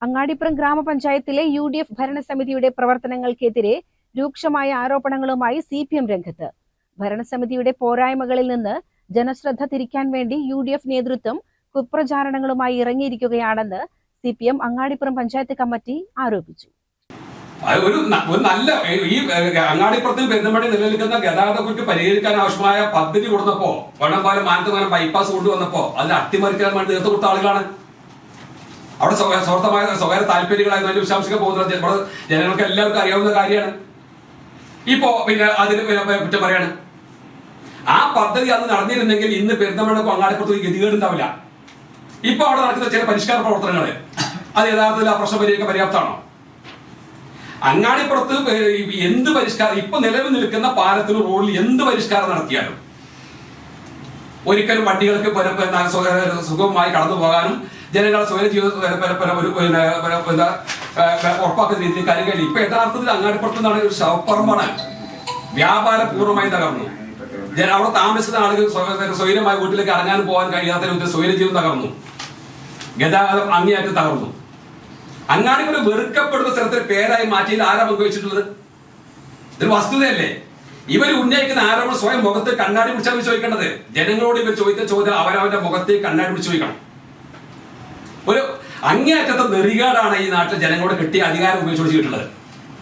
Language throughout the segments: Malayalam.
അങ്ങാടിപ്പുറം ഗ്രാമപഞ്ചായത്തിലെ യുഡിഎഫ് ഭരണസമിതിയുടെ പ്രവർത്തനങ്ങൾക്കെതിരെ രൂക്ഷമായ ആരോപണങ്ങളുമായി സിപിഎം രംഗത്ത്. ഭരണസമിതിയുടെ പോരായ്മകളിൽ നിന്ന് ജനശ്രദ്ധ തിരിക്കാൻ വേണ്ടി യുഡിഎഫ് നേതൃത്വം കുപ്രചാരണങ്ങളുമായി ഇറങ്ങിയിരിക്കുകയാണെന്ന് സിപിഎം അങ്ങാടിപ്പുറം പഞ്ചായത്ത് കമ്മിറ്റി ആരോപിച്ചു. ഒരു നല്ല ഈ അങ്ങാടിപ്പുറത്തും പെരുന്തൽമണ്ണ നിലനിൽക്കുന്ന ഗതാഗതക്കുറിച്ച് പരിഹരിക്കാൻ ആവശ്യമായ പദ്ധതി കൊടുത്തപ്പോ വണ്ണംപാലം മാനന്തവാനം ബൈപ്പാസ് കൊണ്ടുവന്നപ്പോ അതിന് അട്ടിമറിക്കാൻ വേണ്ടി നേതൃത്വം കൊടുത്ത ആളുകളാണ്. അവിടെ സ്വകാര്യ താല്പര്യങ്ങളായി അതിന്റെ വിശാംശങ്ങൾ പോകുന്നത് ജനങ്ങൾക്ക് എല്ലാവർക്കും അറിയാവുന്ന കാര്യമാണ്. ഇപ്പോ പിന്നെ അതിന് കുറ്റം പറയാണ്. ആ പദ്ധതി അന്ന് നടന്നിരുന്നെങ്കിൽ ഇന്ന് പെരുന്തൽമണ്ണക്കും അങ്ങാടിപ്പുറത്ത് ഗതികേടുണ്ടാവില്ല. ഇപ്പൊ അവിടെ നടക്കുന്ന ചില പരിഷ്കാര പ്രവർത്തനങ്ങള് അത് യഥാർത്ഥത്തിൽ ആ പ്രശ്നം പരിഹരിക്കാൻ പര്യാപ്തമാണോ? അങ്ങാടിപ്പുറത്ത് എന്ത് പരിഷ്കാരം ഇപ്പൊ നിലവിൽ നിൽക്കുന്ന പാലത്തിന് റോഡിൽ എന്ത് പരിഷ്കാരം നടത്തിയാലും ഒരിക്കലും വണ്ടികൾക്ക് സുഗമമായി കടന്നു പോകാനും ജനങ്ങളെ സ്വയം ജീവിതം ഉറപ്പാക്കുന്ന രീതിയിൽ കാര്യങ്ങൾ ഇപ്പൊ യഥാർത്ഥത്തിൽ അങ്ങാടിപ്പുറത്ത് നിന്നാണ് ഒരു ശവപ്പറമ്പാണ്. വ്യാപാരം പൂർണ്ണമായി തകർന്നു. അവിടെ താമസിക്കുന്ന ആളുകൾ സ്വൈരമായി വീട്ടിലേക്ക് ഇറങ്ങാനും പോകാൻ കഴിയാത്ത സ്വൈര ജീവിതം തകർന്നു. ഗതാഗതം അങ്ങേയറ്റം തകർന്നു. അങ്ങാടിപ്പുറം വെറുക്കപ്പെടുന്ന സ്ഥലത്തിന് പേരായി മാറ്റിയിൽ ആരാ പങ്കുവച്ചിട്ടുള്ളത്? ഇതൊരു വസ്തുതയല്ലേ? ഇവർ ഉന്നയിക്കുന്ന ആരോപണം സ്വയം മുഖത്ത് കണ്ണാടി പിടിച്ചാൽ ചോദിക്കേണ്ടത്. ജനങ്ങളോട് ഇവർ ചോദിക്കുന്ന ചോദ്യം അവരവന്റെ മുഖത്ത് കണ്ണാടി പിടിച്ച് ചോദിക്കണം. ഒരു അങ്ങേയറ്റത്തെ നെറികാടാണ് ഈ നാട്ടിൽ ജനങ്ങളോട് കിട്ടിയ അധികാരം ഉപയോഗിച്ച് ചോദിച്ചിട്ടുള്ളത്.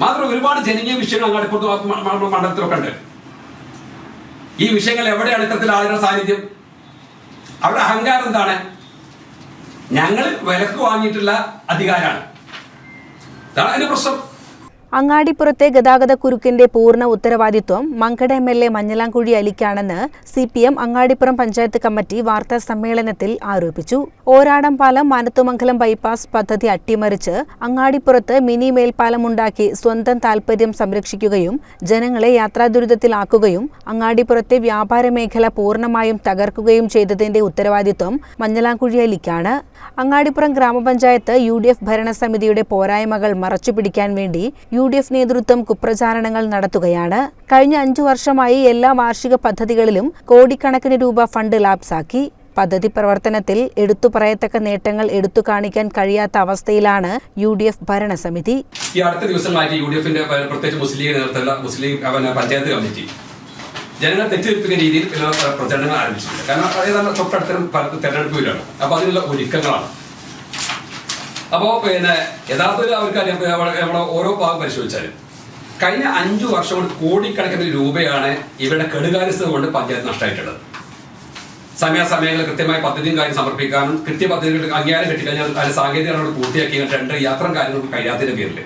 മാത്രമല്ല ഒരുപാട് ജനകീയ വിഷയങ്ങൾ അങ്ങാടിപ്പുറത്ത് മണ്ഡലത്തിലൊക്കെ ഉണ്ട്. ഈ വിഷയങ്ങൾ എവിടെയാണ് ഇത്തരത്തിൽ ആളുകളുടെ സാന്നിധ്യം? അവരുടെ അഹങ്കാരം എന്താണ്? ഞങ്ങൾ വിലക്ക് വാങ്ങിയിട്ടുള്ള അധികാരമാണ്. അതാണ് അതിന്റെ പ്രശ്നം. അങ്ങാടിപ്പുറത്തെ ഗതാഗതക്കുരുക്കിന്റെ പൂർണ്ണ ഉത്തരവാദിത്വം മങ്കട എംഎൽഎ മഞ്ഞലാംകുഴി അലിക്കാണെന്ന് സിപിഎം അങ്ങാടിപ്പുറം പഞ്ചായത്ത് കമ്മിറ്റി വാർത്താ സമ്മേളനത്തിൽ ആരോപിച്ചു. ഓരാടംപാലം മാനത്തുമംഗലം ബൈപ്പാസ് പദ്ധതി അട്ടിമറിച്ച് അങ്ങാടിപ്പുറത്ത് മിനി മേൽപ്പാലമുണ്ടാക്കി സ്വന്തം താൽപര്യം സംരക്ഷിക്കുകയും ജനങ്ങളെ യാത്രാദുരിതത്തിലാക്കുകയും അങ്ങാടിപ്പുറത്തെ വ്യാപാര മേഖല പൂർണ്ണമായും തകർക്കുകയും ചെയ്തതിന്റെ ഉത്തരവാദിത്വം മഞ്ഞലാംകുഴി അലിക്കാണ്. അങ്ങാടിപ്പുറം ഗ്രാമപഞ്ചായത്ത് യുഡിഎഫ് ഭരണസമിതിയുടെ പോരായ്മകൾ മറച്ചുപിടിക്കാൻ വേണ്ടി യുഡിഎഫ് നേതൃത്വം കുപ്രചാരണങ്ങൾ നടത്തുകയാണ്. കഴിഞ്ഞ 5 വർഷമായി എല്ലാ വാർഷിക പദ്ധതികളിലും കോടിക്കണക്കിന് രൂപ ഫണ്ട് ലാപ്സാക്കി. പദ്ധതി പ്രവർത്തനത്തിൽ എടുത്തുപറയത്തക്ക നേട്ടങ്ങൾ എടുത്തു കാണിക്കാൻ കഴിയാത്ത അവസ്ഥയിലാണ് യുഡിഎഫ് ഭരണസമിതി. ഈ അടുത്ത ദിവസമായിട്ട് യുഡിഎഫിന്റെ പ്രത്യേകിച്ച് മുസ്ലിം പഞ്ചായത്ത് കമ്മിറ്റി ജനങ്ങൾ തെറ്റിദ്ധരിപ്പിക്കുന്ന രീതിയിൽ പ്രചരണങ്ങൾ ആരംഭിച്ചിട്ടുണ്ട്. കാരണം ഏതാണ്ട് തൊട്ടടുത്ത തെരഞ്ഞെടുപ്പ് വരികയാണ്. അപ്പൊ അതിനുള്ള ഒരുക്കങ്ങളാണ്. അപ്പോ പിന്നെ യഥാർത്ഥത്തിൽ അവർക്ക് ഓരോ ഭാഗം പരിശോധിച്ചാലും കഴിഞ്ഞ 5 വർഷം കൊണ്ട് കോടിക്കണക്കിന് രൂപയാണ് ഇവരുടെ കെടുകാര്യസ്ഥത കൊണ്ട് പഞ്ചായത്ത് നഷ്ടമായിട്ടുള്ളത്. സമയാസമയങ്ങളിൽ കൃത്യമായ പദ്ധതിയും കാര്യം സമർപ്പിക്കാനും കൃത്യ പദ്ധതികൾക്ക് അംഗീകാരം കിട്ടിക്കഴിഞ്ഞാൽ അതിന് സാങ്കേതികമായി പൂർത്തിയാക്കി ടെൻഡർ യാത്രയും കാര്യങ്ങൾക്ക് കഴിയാത്തതിന്റെ പേരിൽ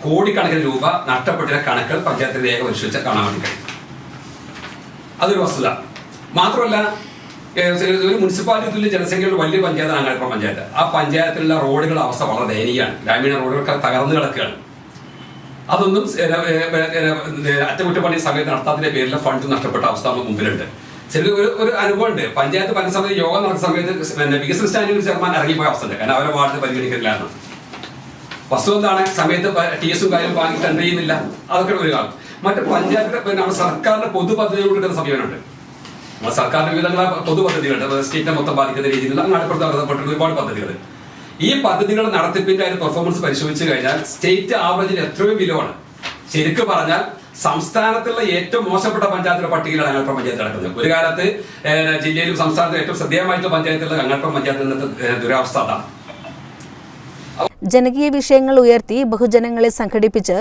കോടിക്കണക്കിന് രൂപ നഷ്ടപ്പെട്ട കണക്കുകൾ പഞ്ചായത്തിന്റെ രേഖ പരിശോധിച്ചാൽ കാണാൻ വേണ്ടി കഴിയും. അതൊരു വസ്തുത. മാത്രമല്ല ഒരു മുനിസിപ്പാലിറ്റിയിൽ ജനസംഖ്യയുള്ള വലിയ പഞ്ചായത്താണ് അങ്ങാടിപ്പുറം പഞ്ചായത്ത്. ആ പഞ്ചായത്തിലുള്ള റോഡുകളുടെ അവസ്ഥ വളരെ ദയനീയമാണ്. ഗ്രാമീണ റോഡുകളൊക്കെ തകർന്നു കിടക്കുകയാണ്. അതൊന്നും അറ്റകുറ്റപ്പണി സമയത്ത് നടത്താത്തതിന്റെ പേരിൽ ഫണ്ട് നഷ്ടപ്പെട്ട അവസ്ഥ നമുക്ക് മുമ്പിലുണ്ട്. ഒരു അനുഭവമുണ്ട്. പഞ്ചായത്ത് ഭരണസമിതി യോഗം നടന്ന സമയത്ത് വികസന സ്റ്റാൻഡിംഗ് ചെയർമാൻ ഇറങ്ങിപ്പോയ അവസ്ഥ ഉണ്ട്. കാരണം അവരെ വാർഡ് പരിഗണിക്കില്ലായിരുന്നു. വസ്തു എന്താണ്? സമയത്ത് TS കാര്യം വാങ്ങി ടെൻഡർ ചെയ്യുന്നില്ല. അതൊക്കെ ഒരു കാലം. മറ്റു പഞ്ചായത്ത് നമ്മുടെ സർക്കാരിന്റെ പൊതു പദ്ധതികൾ കൊടുക്കുന്ന സമീപനമുണ്ട്. സർക്കാരിന്റെ വിവിധങ്ങളായ പൊതു പദ്ധതികളുണ്ട്. സ്റ്റേറ്റിനെ മൊത്തം ബാധിക്കുന്ന രീതിയിലുള്ള അങ്ങാടിപ്പുറത്ത് നടത്തപ്പെട്ട ഒരുപാട് പദ്ധതികൾ. ഈ പദ്ധതികളുടെ നടത്തിപ്പിന്റെ അതിന്റെ പെർഫോമൻസ് പരിശോധിച്ചു കഴിഞ്ഞാൽ സ്റ്റേറ്റ് ആവറേജിന് എത്രയോ ബിലോണ്. ശരിക്കും പറഞ്ഞാൽ സംസ്ഥാനത്തുള്ള ഏറ്റവും മോശപ്പെട്ട പഞ്ചായത്തിന്റെ പട്ടികയിലാണ് അങ്ങാടിപ്പുറം പഞ്ചായത്ത് നടക്കുന്നത്. ഒരു കാലത്ത് ജില്ലയിലും സംസ്ഥാനത്തും ഏറ്റവും ശ്രദ്ധേയമായിട്ടുള്ള പഞ്ചായത്തുള്ള അങ്ങാടിപ്പുറം പഞ്ചായത്തിന്റെ ദുരവസ്ഥ അതാണ്. ജനകീയ വിഷയങ്ങൾ ഉയർത്തി ബഹുജനങ്ങളെ സംഘടിപ്പിച്ച്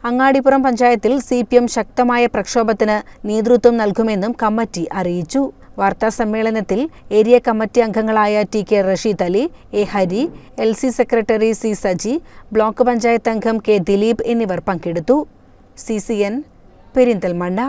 അങ്ങാടിപ്പുറം പഞ്ചായത്തിൽ സിപിഎം ശക്തമായ പ്രക്ഷോഭത്തിന് നേതൃത്വം നൽകുമെന്നും കമ്മിറ്റി അറിയിച്ചു. വാർത്താ സമ്മേളനത്തിൽ ഏരിയ കമ്മിറ്റി അംഗങ്ങളായ TK Rasheed Ali, A Hari, LC secretary C Saji, block panchayat അംഗം K ദിലീപ് എന്നിവർ പങ്കെടുത്തു. CCN പെരിന്തൽമണ്ണ.